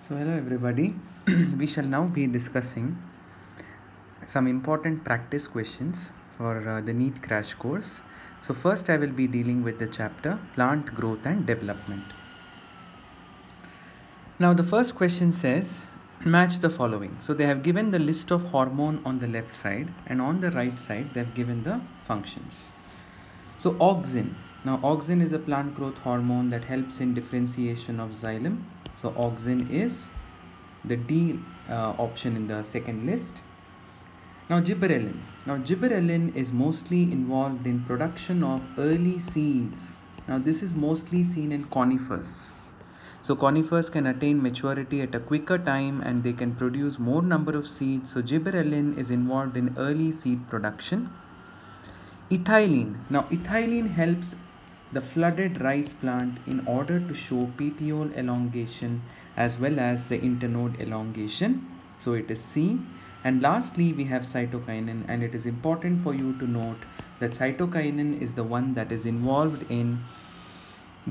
So hello everybody, we shall now be discussing some important practice questions for the NEET crash course. So first I will be dealing with the chapter Plant Growth and Development. Now the first question says match the following. So they have given the list of hormone on the left side and on the right side they have given the functions. So auxin. Now auxin is a plant growth hormone that helps in differentiation of xylem. So auxin is the D option in the second list. Now gibberellin. Now gibberellin is mostly involved in production of early seeds. Now this is mostly seen in conifers. So conifers can attain maturity at a quicker time and they can produce more number of seeds. So gibberellin is involved in early seed production. Ethylene. Now ethylene helps the flooded rice plant in order to show petiole elongation as well as the internode elongation. So it is C. And lastly we have cytokinin, and it is important for you to note that cytokinin is the one that is involved in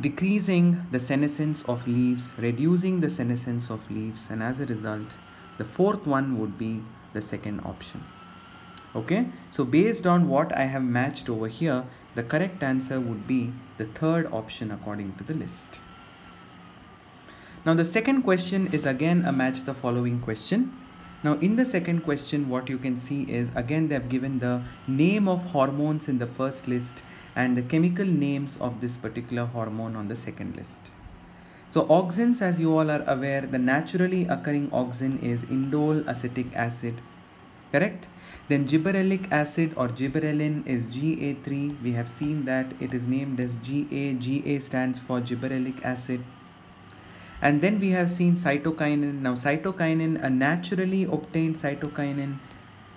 decreasing the senescence of leaves, reducing the senescence of leaves, and as a result the fourth one would be the second option. Okay, so based on what I have matched over here, the correct answer would be the third option according to the list. Now the second question is again a match the following question. Now in the second question what you can see is again they have given the name of hormones in the first list and the chemical names of this particular hormone on the second list. So auxins, as you all are aware, the naturally occurring auxin is indole acetic acid, correct? Then gibberellic acid or gibberellin is Ga3. We have seen that it is named as Ga. Ga stands for gibberellic acid. And then we have seen cytokinin. Now cytokinin, a naturally obtained cytokinin,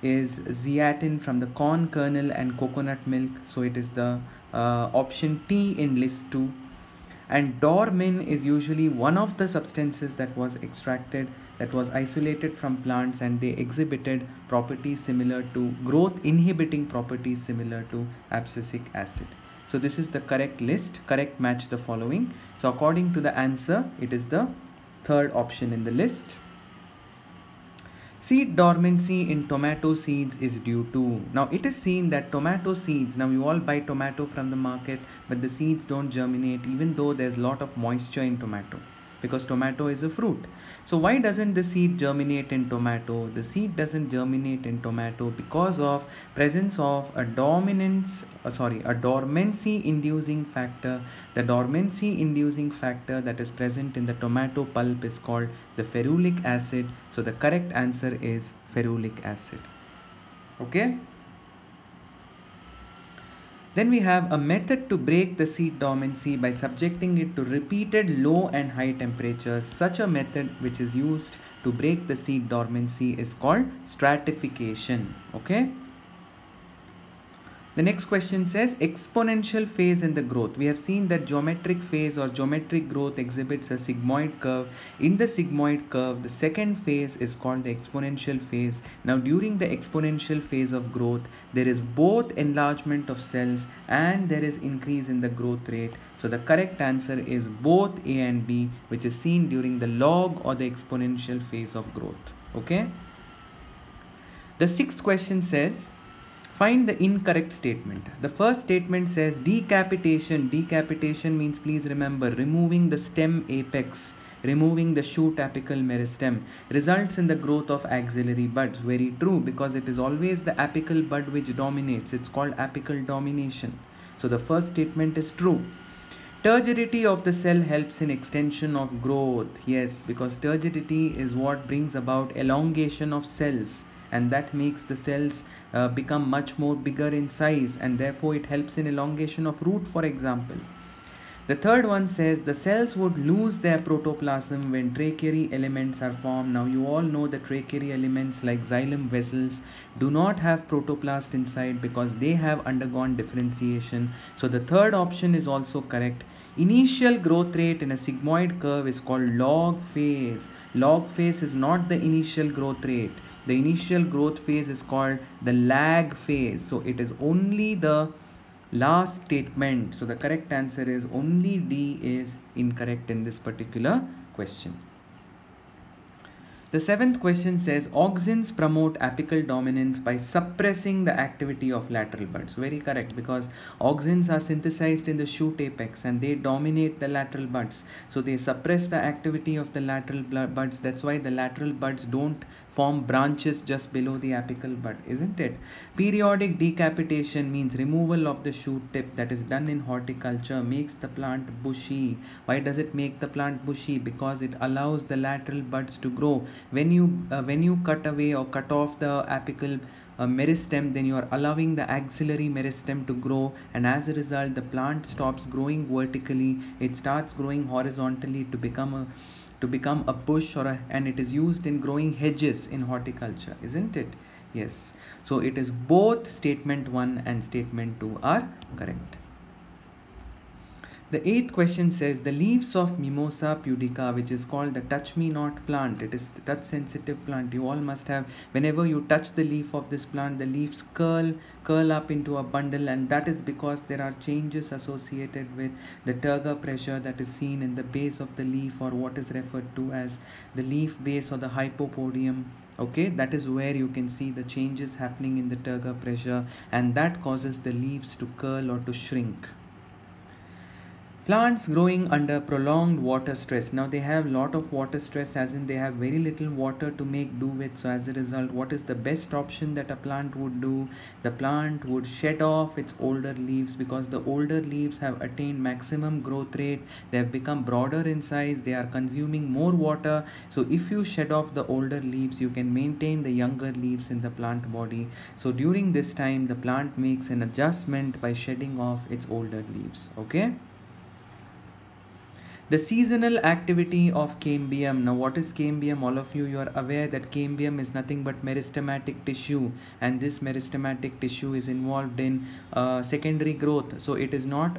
is zeatin from the corn kernel and coconut milk. So it is the option T in list 2. And dormin is usually one of the substances that was extracted, that was isolated from plants, and they exhibited properties similar to growth inhibiting properties similar to abscisic acid. So this is the correct list, correct match the following. So according to the answer, it is the third option in the list. Seed dormancy in tomato seeds is due to. Now it is seen that tomato seeds, now you all buy tomato from the market, but the seeds don't germinate even though there's a lot of moisture in tomato, because tomato is a fruit. So why doesn't the seed germinate in tomato? The seed doesn't germinate in tomato because of presence of a dormancy inducing factor. The dormancy inducing factor that is present in the tomato pulp is called the ferulic acid. So the correct answer is ferulic acid. Okay. Then we have a method to break the seed dormancy by subjecting it to repeated low and high temperatures. Such a method which is used to break the seed dormancy is called stratification. Okay. The next question says exponential phase in the growth. We have seen that geometric phase or geometric growth exhibits a sigmoid curve. In the sigmoid curve, the second phase is called the exponential phase. Now during the exponential phase of growth, there is both enlargement of cells and there is increase in the growth rate. So the correct answer is both A and B, which is seen during the log or the exponential phase of growth. Okay. The sixth question says find the incorrect statement. The first statement says decapitation. Decapitation means, please remember, removing the stem apex, removing the shoot apical meristem, results in the growth of axillary buds. Very true, because it is always the apical bud which dominates. It's called apical domination. So the first statement is true. Turgidity of the cell helps in extension of growth. Yes, because turgidity is what brings about elongation of cells, and that makes the cells become much more bigger in size, and therefore it helps in elongation of root, for example. The third one says the cells would lose their protoplasm when trachary elements are formed. Now you all know that trachary elements like xylem vessels do not have protoplast inside because they have undergone differentiation. So the third option is also correct. Initial growth rate in a sigmoid curve is called log phase. Log phase is not the initial growth rate. The initial growth phase is called the lag phase. So it is only the last statement. So the correct answer is only D is incorrect in this particular question. The seventh question says auxins promote apical dominance by suppressing the activity of lateral buds. Very correct, because auxins are synthesized in the shoot apex and they dominate the lateral buds. So they suppress the activity of the lateral buds. That's why the lateral buds don't form branches just below the apical bud, isn't it? Periodic decapitation means removal of the shoot tip that is done in horticulture makes the plant bushy. Why does it make the plant bushy? Because it allows the lateral buds to grow. When you cut away or cut off the apical meristem, then you are allowing the axillary meristem to grow, and as a result the plant stops growing vertically, it starts growing horizontally to become a bush and it is used in growing hedges in horticulture, isn't it? Yes, so it is both statement 1 and statement 2 are correct. The eighth question says the leaves of Mimosa pudica, which is called the touch me not plant, it is touch sensitive plant. You all must have, whenever you touch the leaf of this plant, the leaves curl up into a bundle, and that is because there are changes associated with the turgor pressure that is seen in the base of the leaf, or what is referred to as the leaf base or the hypopodium. Okay, that is where you can see the changes happening in the turgor pressure, and that causes the leaves to curl or to shrink. Plants growing under prolonged water stress. Now they have lot of water stress, as in they have very little water to make do with. So as a result, what is the best option that a plant would do? The plant would shed off its older leaves, because the older leaves have attained maximum growth rate. They have become broader in size. They are consuming more water. So if you shed off the older leaves, you can maintain the younger leaves in the plant body. So during this time, the plant makes an adjustment by shedding off its older leaves. Okay. The seasonal activity of cambium. Now what is cambium? All of you are aware that cambium is nothing but meristematic tissue, and this meristematic tissue is involved in secondary growth. So it is not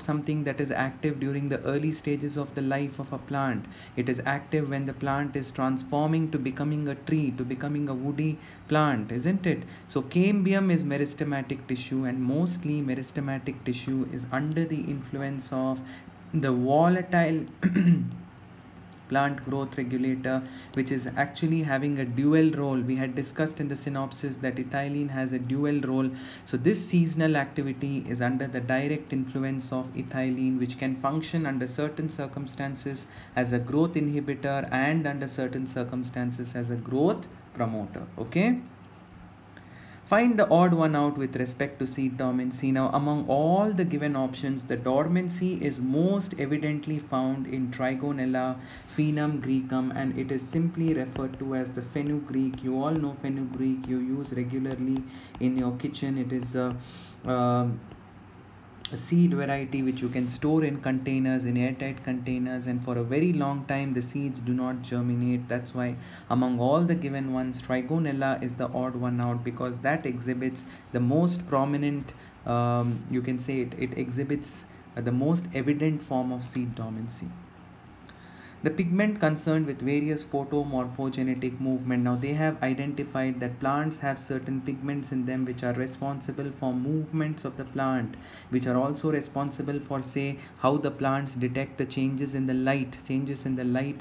something that is active during the early stages of the life of a plant. It is active when the plant is transforming to becoming a tree, to becoming a woody plant, isn't it? So cambium is meristematic tissue, and mostly meristematic tissue is under the influence of the volatile plant growth regulator, which is actually having a dual role. We had discussed in the synopsis that ethylene has a dual role. So this seasonal activity is under the direct influence of ethylene, which can function under certain circumstances as a growth inhibitor and under certain circumstances as a growth promoter. Okay. Find the odd one out with respect to seed dormancy. Now, among all the given options, the dormancy is most evidently found in Trigonella Phenum Greecum, and it is simply referred to as the fenugreek. You all know fenugreek, you use regularly in your kitchen. It is a seed variety which you can store in containers, in airtight containers, and for a very long time the seeds do not germinate. That's why among all the given ones, Trigonella is the odd one out, because that exhibits the most prominent, you can say it exhibits the most evident form of seed dormancy. The pigment concerned with various photomorphogenetic movement. Now they have identified that plants have certain pigments in them which are responsible for movements of the plant, which are also responsible for, say, how the plants detect the changes in the light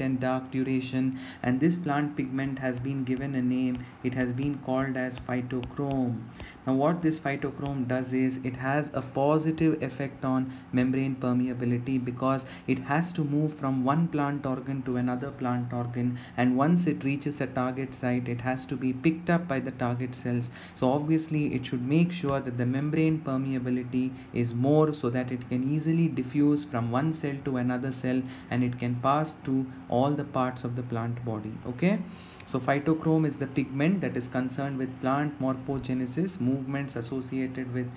and dark duration. And this plant pigment has been given a name. It has been called as phytochrome. Now what this phytochrome does is it has a positive effect on membrane permeability, because it has to move from one plant organ to another plant organ, and once it reaches a target site, it has to be picked up by the target cells. So obviously it should make sure that the membrane permeability is more, so that it can easily diffuse from one cell to another cell, and it can pass to all the parts of the plant body. Okay. So phytochrome is the pigment that is concerned with plant morphogenesis, movements associated with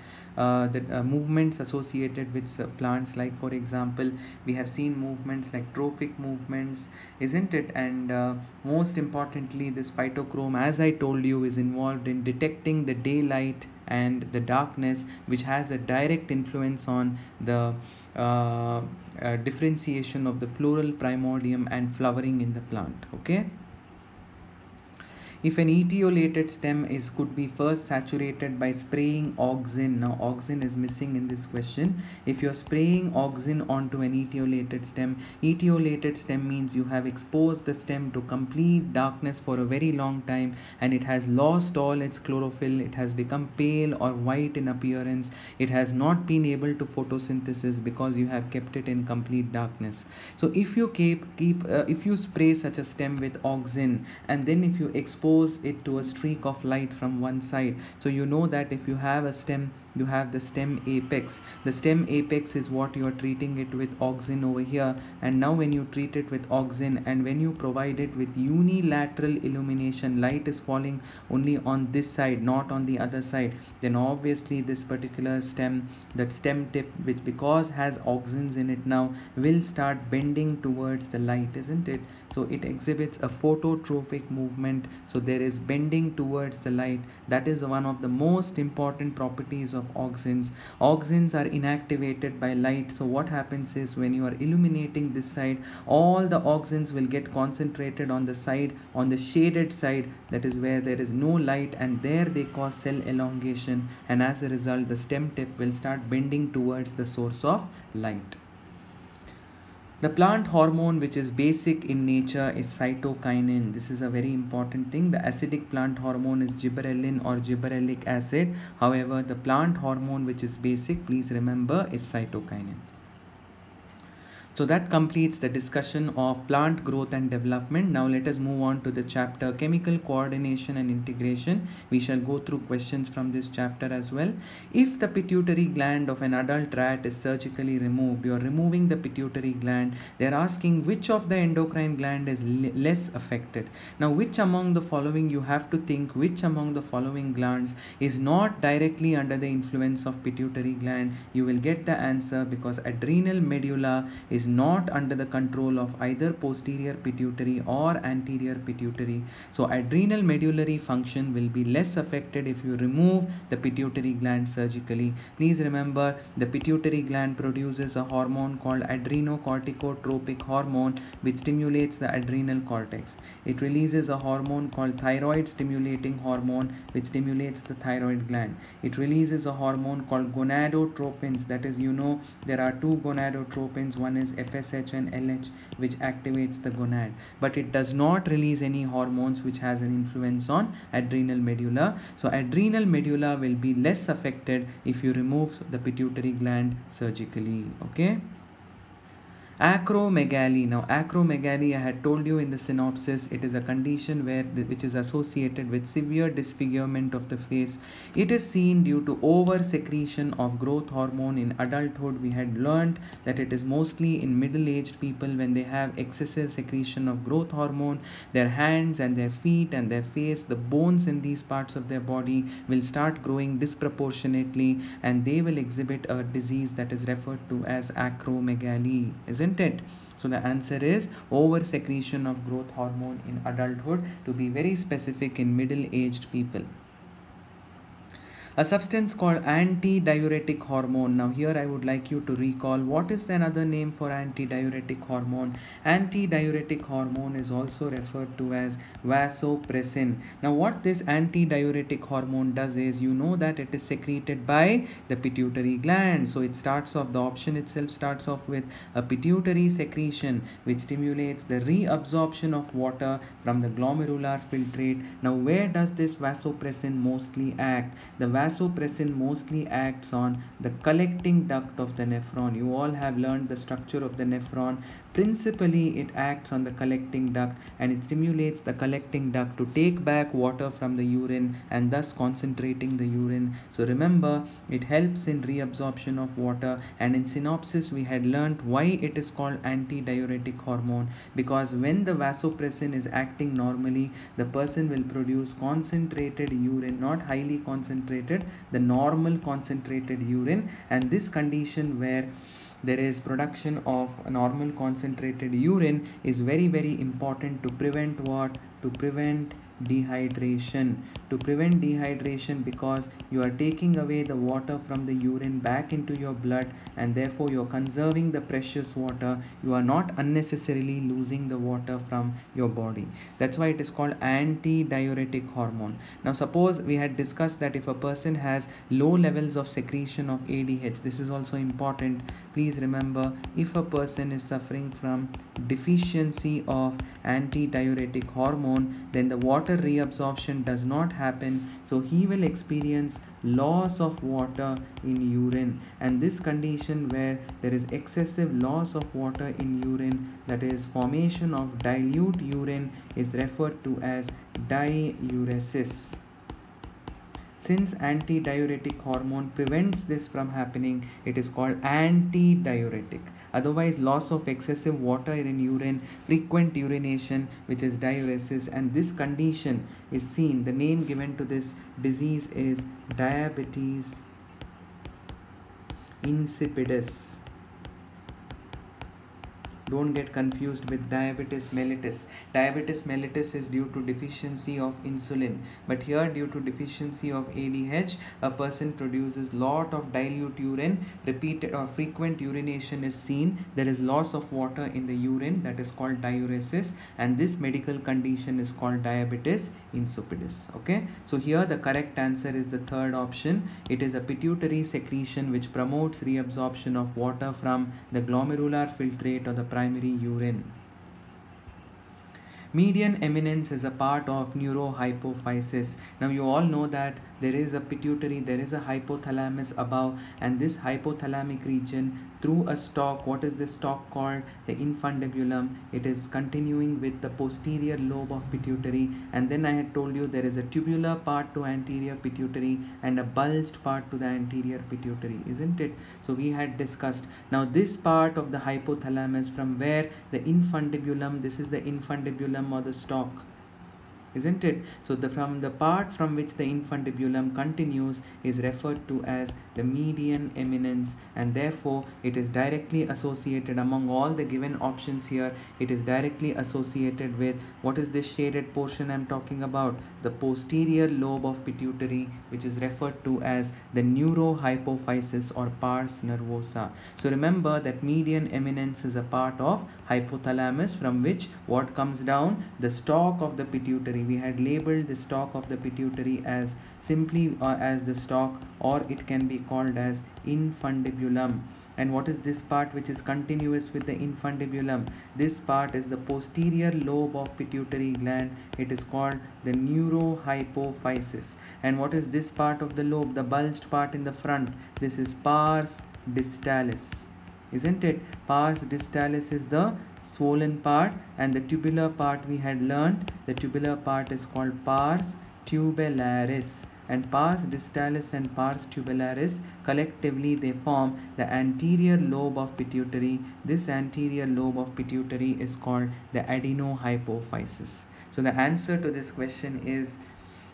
plants. Like for example, we have seen movements like trophic movements, isn't it? And most importantly, this phytochrome, as I told you, is involved in detecting the daylight and the darkness, which has a direct influence on the differentiation of the floral primordium and flowering in the plant. Okay. If an etiolated stem could be first saturated by spraying auxin. Now auxin is missing in this question. If you're spraying auxin onto an etiolated stem means you have exposed the stem to complete darkness for a very long time, and it has lost all its chlorophyll. It has become pale or white in appearance. It has not been able to photosynthesis because you have kept it in complete darkness. So if you if you spray such a stem with auxin, and then if you expose it to a streak of light from one side, so you know that if you have a stem, you have the stem apex. The stem apex is what you are treating it with auxin over here. And now when you treat it with auxin, and when you provide it with unilateral illumination, light is falling only on this side, not on the other side, then obviously this particular stem, that stem tip, which because has auxins in it now, will start bending towards the light, isn't it? So it exhibits a phototropic movement. So there is bending towards the light. That is one of the most important properties of auxins. Auxins are inactivated by light. So what happens is, when you are illuminating this side, all the auxins will get concentrated on the side, on the shaded side, that is where there is no light, and there they cause cell elongation, and as a result the stem tip will start bending towards the source of light. The plant hormone which is basic in nature is cytokinin. This is a very important thing. The acidic plant hormone is gibberellin or gibberellic acid. However, the plant hormone which is basic, please remember, is cytokinin. So that completes the discussion of plant growth and development. Now let us move on to the chapter chemical coordination and integration. We shall go through questions from this chapter as well. If the pituitary gland of an adult rat is surgically removed, you are removing the pituitary gland. They are asking which of the endocrine gland is less affected. Now which among the following, you have to think which among the following glands is not directly under the influence of pituitary gland. You will get the answer because adrenal medulla is not under the control of either posterior pituitary or anterior pituitary. So adrenal medullary function will be less affected if you remove the pituitary gland surgically. Please remember, the pituitary gland produces a hormone called adrenocorticotropic hormone which stimulates the adrenal cortex. It releases a hormone called thyroid stimulating hormone which stimulates the thyroid gland. It releases a hormone called gonadotropins, that is, there are two gonadotropins, one is FSH and LH, which activates the gonad, but it does not release any hormones which has an influence on adrenal medulla. So adrenal medulla will be less affected if you remove the pituitary gland surgically. Okay. Acromegaly. Now acromegaly, I had told you in the synopsis, it is a condition which is associated with severe disfigurement of the face. It is seen due to over secretion of growth hormone in adulthood. We had learned that it is mostly in middle-aged people when they have excessive secretion of growth hormone. Their hands and their feet and their face, the bones in these parts of their body will start growing disproportionately, and they will exhibit a disease that is referred to as acromegaly, isn't it? So the answer is over secretion of growth hormone in adulthood, to be very specific, in middle-aged people. A substance called antidiuretic hormone. Now here I would like you to recall, what is another name for antidiuretic hormone? Antidiuretic hormone is also referred to as vasopressin. Now what this antidiuretic hormone does is, that it is secreted by the pituitary gland. So it starts off, the option itself starts off with a pituitary secretion which stimulates the reabsorption of water from the glomerular filtrate. Now where does this vasopressin mostly act? The vasopressin mostly acts on the collecting duct of the nephron. You all have learned the structure of the nephron. Principally, it acts on the collecting duct, and it stimulates the collecting duct to take back water from the urine and thus concentrating the urine. So remember, it helps in reabsorption of water. And in synopsis, we had learnt why it is called antidiuretic hormone, because when the vasopressin is acting normally, the person will produce concentrated urine, not highly concentrated, the normal concentrated urine. And this condition where there is production of normal concentrated urine is very, very important to prevent what? To prevent dehydration. To prevent dehydration, because you are taking away the water from the urine back into your blood, and therefore you are conserving the precious water, you are not unnecessarily losing the water from your body. That's why it is called anti-diuretic hormone. Now suppose we had discussed that if a person has low levels of secretion of ADH, this is also important. Please remember, if a person is suffering from deficiency of anti-diuretic hormone, then the water reabsorption does not happen, so he will experience loss of water in urine. And this condition where there is excessive loss of water in urine, that is formation of dilute urine, is referred to as diuresis. Since anti-diuretic hormone prevents this from happening, it is called anti-diuretic. Otherwise, loss of excessive water in urine, frequent urination, which is diuresis, and this condition is seen. The name given to this disease is diabetes insipidus. Don't get confused with diabetes mellitus. Diabetes mellitus is due to deficiency of insulin, but here due to deficiency of ADH, a person produces lot of dilute urine, repeated or frequent urination is seen, there is loss of water in the urine, that is called diuresis, and this medical condition is called diabetes insipidus. Okay, so here the correct answer is the third option. It is a pituitary secretion which promotes reabsorption of water from the glomerular filtrate or the primary urine. Median eminence is a part of neurohypophysis. Now you all know that there is a pituitary, there is a hypothalamus above, and this hypothalamic region through a stalk. What is this stalk called? The infundibulum. It is continuing with the posterior lobe of pituitary, and then I had told you there is a tubular part to anterior pituitary and a bulged part to the anterior pituitary, isn't it? So we had discussed. Now this part of the hypothalamus, from where the infundibulum, this is the infundibulum or the stalk, isn't it? So from the part from which the infundibulum continues is referred to as the median eminence, and therefore it is directly associated among all the given options here. It is directly associated with, what is this shaded portion I'm talking about? The posterior lobe of pituitary, which is referred to as the neurohypophysis or pars nervosa. So remember that median eminence is a part of hypothalamus, from which what comes down? The stalk of the pituitary. We had labeled the stalk of the pituitary as simply as the stalk, or it can be called as infundibulum. And what is this part which is continuous with the infundibulum? This part is the posterior lobe of pituitary gland. It is called the neurohypophysis. And what is this part of the lobe, the bulged part in the front? This is pars distalis, isn't it? Pars distalis is the swollen part, and the tubular part we had learnt, the tubular part is called pars tubularis, and pars distalis and pars tubularis collectively they form the anterior lobe of pituitary. This anterior lobe of pituitary is called the adenohypophysis. So the answer to this question is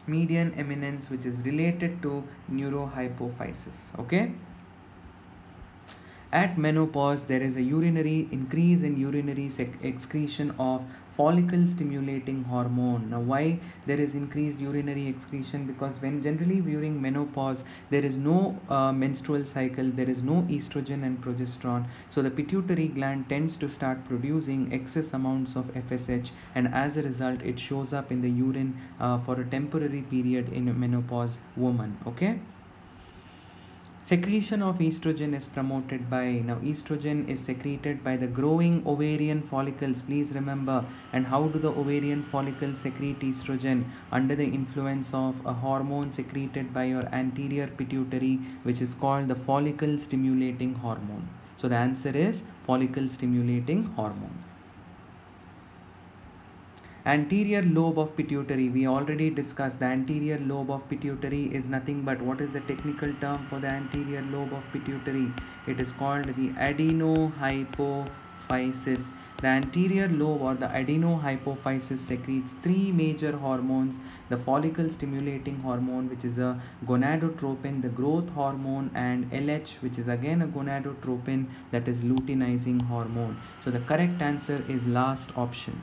median eminence, which is related to neurohypophysis. Okay. At menopause, there is a increase in urinary excretion of follicle stimulating hormone. Now why there is increased urinary excretion? Because when generally during menopause there is no menstrual cycle, there is no estrogen and progesterone, so the pituitary gland tends to start producing excess amounts of FSH, and as a result it shows up in the urine for a temporary period in a menopause woman. Okay. Secretion of estrogen is promoted by, now estrogen is secreted by the growing ovarian follicles, please remember. And how do the ovarian follicles secrete estrogen? Under the influence of a hormone secreted by your anterior pituitary, which is called the follicle stimulating hormone. So the answer is follicle stimulating hormone. Anterior lobe of pituitary, we already discussed. The anterior lobe of pituitary is nothing but, what is the technical term for the anterior lobe of pituitary? It is called the adenohypophysis. The anterior lobe or the adenohypophysis secretes three major hormones: the follicle stimulating hormone, which is a gonadotropin, the growth hormone, and LH, which is again a gonadotropin, that is luteinizing hormone. So the correct answer is last option.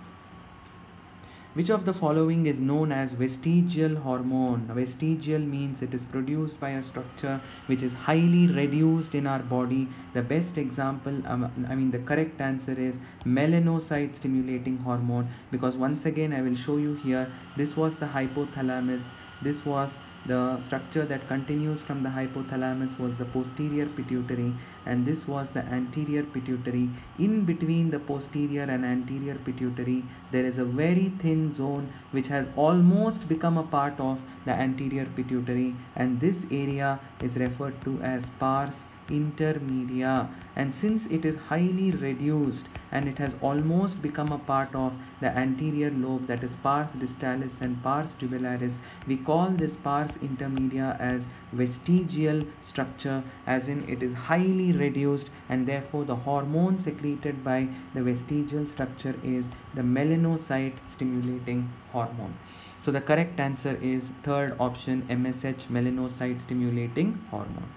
Which of the following is known as vestigial hormone? Vestigial means it is produced by a structure which is highly reduced in our body. The best example, the correct answer is melanocyte stimulating hormone, because once again I will show you here, this was the hypothalamus, this was the structure that continues from the hypothalamus was the posterior pituitary, and this was the anterior pituitary. In between the posterior and anterior pituitary there is a very thin zone which has almost become a part of the anterior pituitary, and this area is referred to as pars intermedia. And since it is highly reduced and it has almost become a part of the anterior lobe, that is pars distalis and pars tubularis, we call this pars intermedia as vestigial structure, as in it is highly reduced, and therefore the hormone secreted by the vestigial structure is the melanocyte stimulating hormone. So the correct answer is third option, MSH, melanocyte stimulating hormone.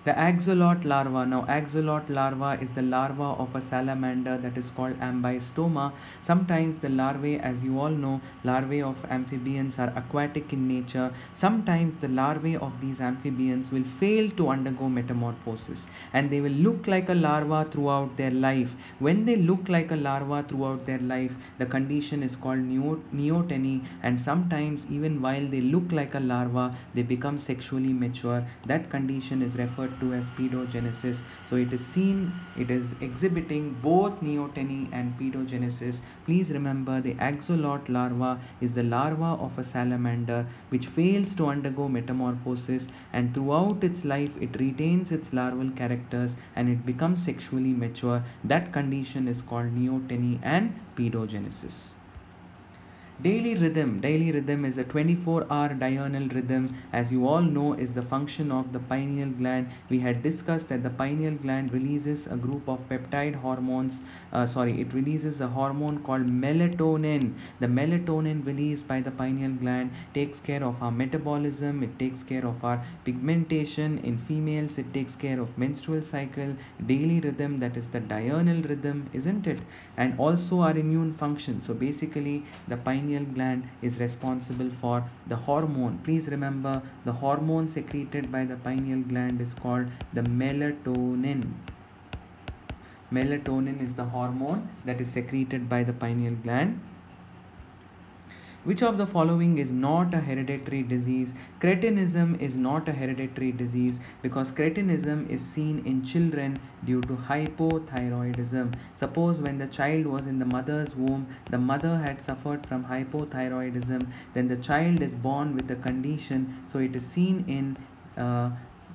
The axolotl larva. Now, axolotl larva is the larva of a salamander that is called ambystoma. Sometimes the larvae, as you all know, larvae of amphibians are aquatic in nature. Sometimes the larvae of these amphibians will fail to undergo metamorphosis and they will look like a larva throughout their life. When they look like a larva throughout their life, the condition is called neoteny, and sometimes even while they look like a larva, they become sexually mature. That condition is referred to as pedogenesis. So it is seen, it is exhibiting both neoteny and pedogenesis. Please remember, the axolotl larva is the larva of a salamander which fails to undergo metamorphosis, and throughout its life it retains its larval characters and it becomes sexually mature. That condition is called neoteny and pedogenesis. Daily rhythm is a 24-hour diurnal rhythm. As you all know, is the function of the pineal gland. We had discussed that the pineal gland releases a group of peptide hormones. It releases a hormone called melatonin. The melatonin released by the pineal gland takes care of our metabolism, it takes care of our pigmentation. In females, it takes care of menstrual cycle, daily rhythm, that is the diurnal rhythm, isn't it? And also our immune function. So basically, the pineal gland is responsible for the hormone. Please remember, the hormone secreted by the pineal gland is called the melatonin. Melatonin is the hormone that is secreted by the pineal gland. Which of the following is not a hereditary disease? Cretinism is not a hereditary disease because cretinism is seen in children due to hypothyroidism. Suppose when the child was in the mother's womb, the mother had suffered from hypothyroidism, then the child is born with the condition, so it is seen in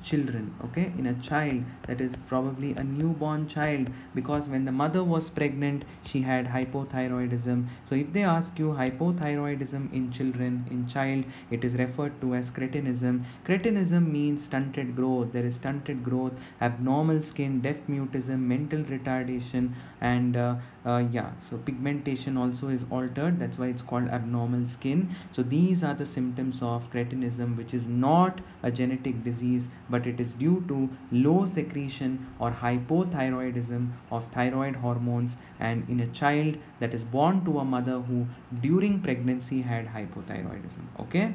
children, okay, in a child, that is probably a newborn child, because when the mother was pregnant she had hypothyroidism. So if they ask you hypothyroidism in children, in child, it is referred to as cretinism. Cretinism means stunted growth. There is stunted growth, abnormal skin, deaf mutism, mental retardation, and so pigmentation also is altered. That's why it's called abnormal skin. So these are the symptoms of cretinism, which is not a genetic disease, but it is due to low secretion or hypothyroidism of thyroid hormones, and in a child that is born to a mother who during pregnancy had hypothyroidism. Okay.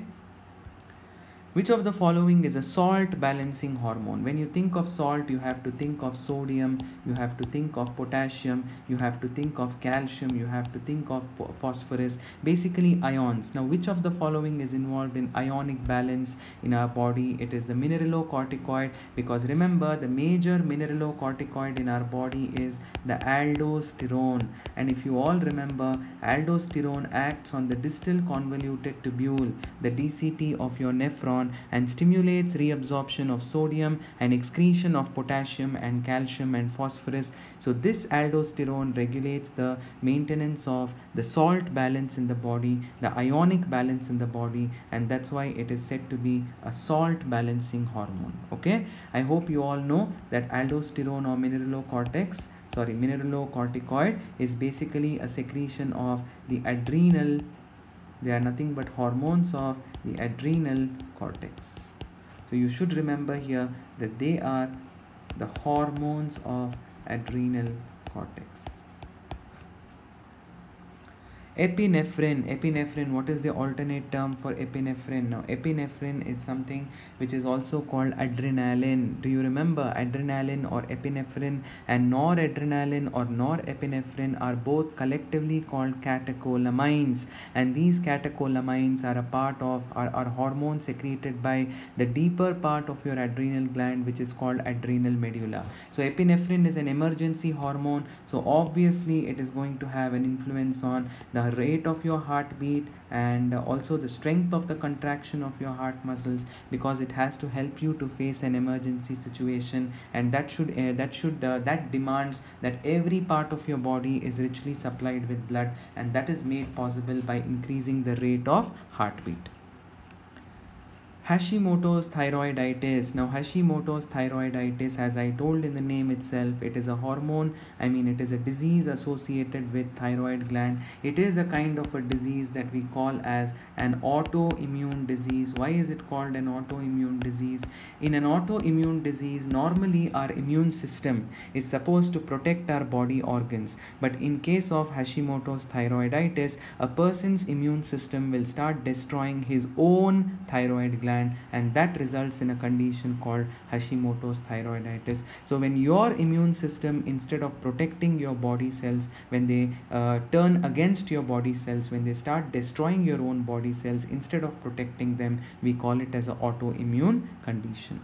Which of the following is a salt balancing hormone? When you think of salt, you have to think of sodium, you have to think of potassium, you have to think of calcium, you have to think of phosphorus, basically ions. Now, which of the following is involved in ionic balance in our body? It is the mineralocorticoid, because remember, the major mineralocorticoid in our body is the aldosterone. And if you all remember, aldosterone acts on the distal convoluted tubule, the DCT of your nephron, and stimulates reabsorption of sodium and excretion of potassium and calcium and phosphorus. So this aldosterone regulates the maintenance of the salt balance in the body, the ionic balance in the body, and that's why it is said to be a salt balancing hormone. Okay, I hope you all know that aldosterone or mineralocorticoid is basically a secretion of the adrenal. They are nothing but hormones of the adrenal cortex. So you should remember here that they are the hormones of adrenal cortex. Epinephrine, what is the alternate term for epinephrine? Now, epinephrine is something which is also called adrenaline. Do you remember adrenaline or epinephrine? And noradrenaline or norepinephrine are both collectively called catecholamines. And these catecholamines are a part of, are hormones secreted by the deeper part of your adrenal gland, which is called adrenal medulla. So, epinephrine is an emergency hormone. So, obviously, it is going to have an influence on the rate of your heartbeat and also the strength of the contraction of your heart muscles, because it has to help you to face an emergency situation, and that demands that every part of your body is richly supplied with blood, and that is made possible by increasing the rate of heartbeat. Hashimoto's thyroiditis. Now, Hashimoto's thyroiditis, as I told in the name itself, it is a hormone, it is a disease associated with thyroid gland. It is a kind of a disease that we call as an autoimmune disease. Why is it called an autoimmune disease? In an autoimmune disease, normally our immune system is supposed to protect our body organs. But in case of Hashimoto's thyroiditis, a person's immune system will start destroying his own thyroid gland, and that results in a condition called Hashimoto's thyroiditis. So when your immune system, instead of protecting your body cells, when they turn against your body cells, when they start destroying your own body cells instead of protecting them, we call it as an autoimmune condition.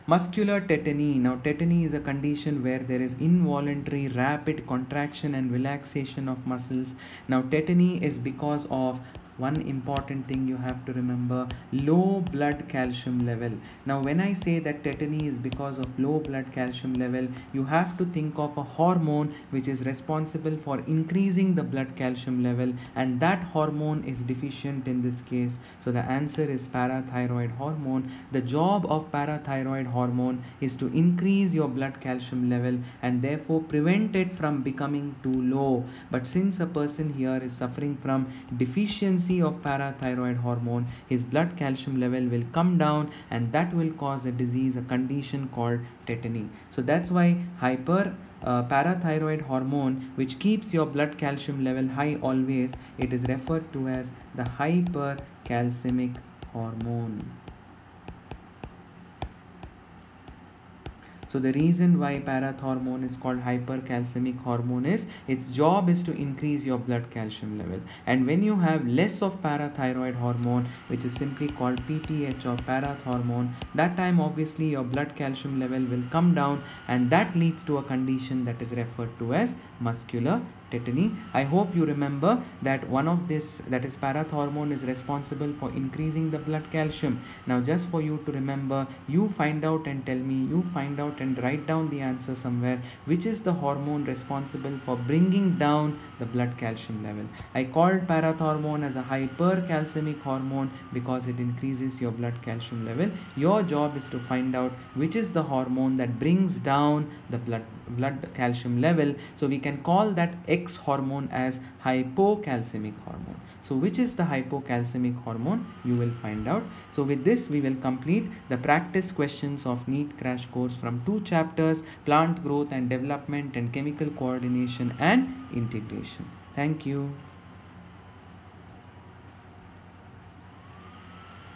Muscular tetany. Now, tetany is a condition where there is involuntary rapid contraction and relaxation of muscles. Now, tetany is because of one important thing you have to remember: low blood calcium level. Now, when I say that tetany is because of low blood calcium level, you have to think of a hormone which is responsible for increasing the blood calcium level, and that hormone is deficient in this case. So the answer is parathyroid hormone. The job of parathyroid hormone is to increase your blood calcium level and therefore prevent it from becoming too low. But since a person here is suffering from deficiency of parathyroid hormone, his blood calcium level will come down, and that will cause a disease, a condition called tetany. So that's why parathyroid hormone, which keeps your blood calcium level high always, it is referred to as the hypercalcemic hormone. So the reason why parathormone is called hypercalcemic hormone is its job is to increase your blood calcium level. And when you have less of parathyroid hormone, which is simply called PTH or parathormone, that time obviously your blood calcium level will come down, and that leads to a condition that is referred to as muscular tetany. I hope you remember that one of this, that is parathormone, is responsible for increasing the blood calcium. Now, just for you to remember, you find out and tell me, you find out and write down the answer somewhere, which is the hormone responsible for bringing down the blood calcium level. I called parathormone as a hypercalcemic hormone because it increases your blood calcium level. Your job is to find out which is the hormone that brings down the blood calcium level. So we can call that X hormone as hypocalcemic hormone. So which is the hypocalcemic hormone? You will find out. So with this, we will complete the practice questions of NEET crash course from 2 chapters: plant growth and development and chemical coordination and integration. Thank you.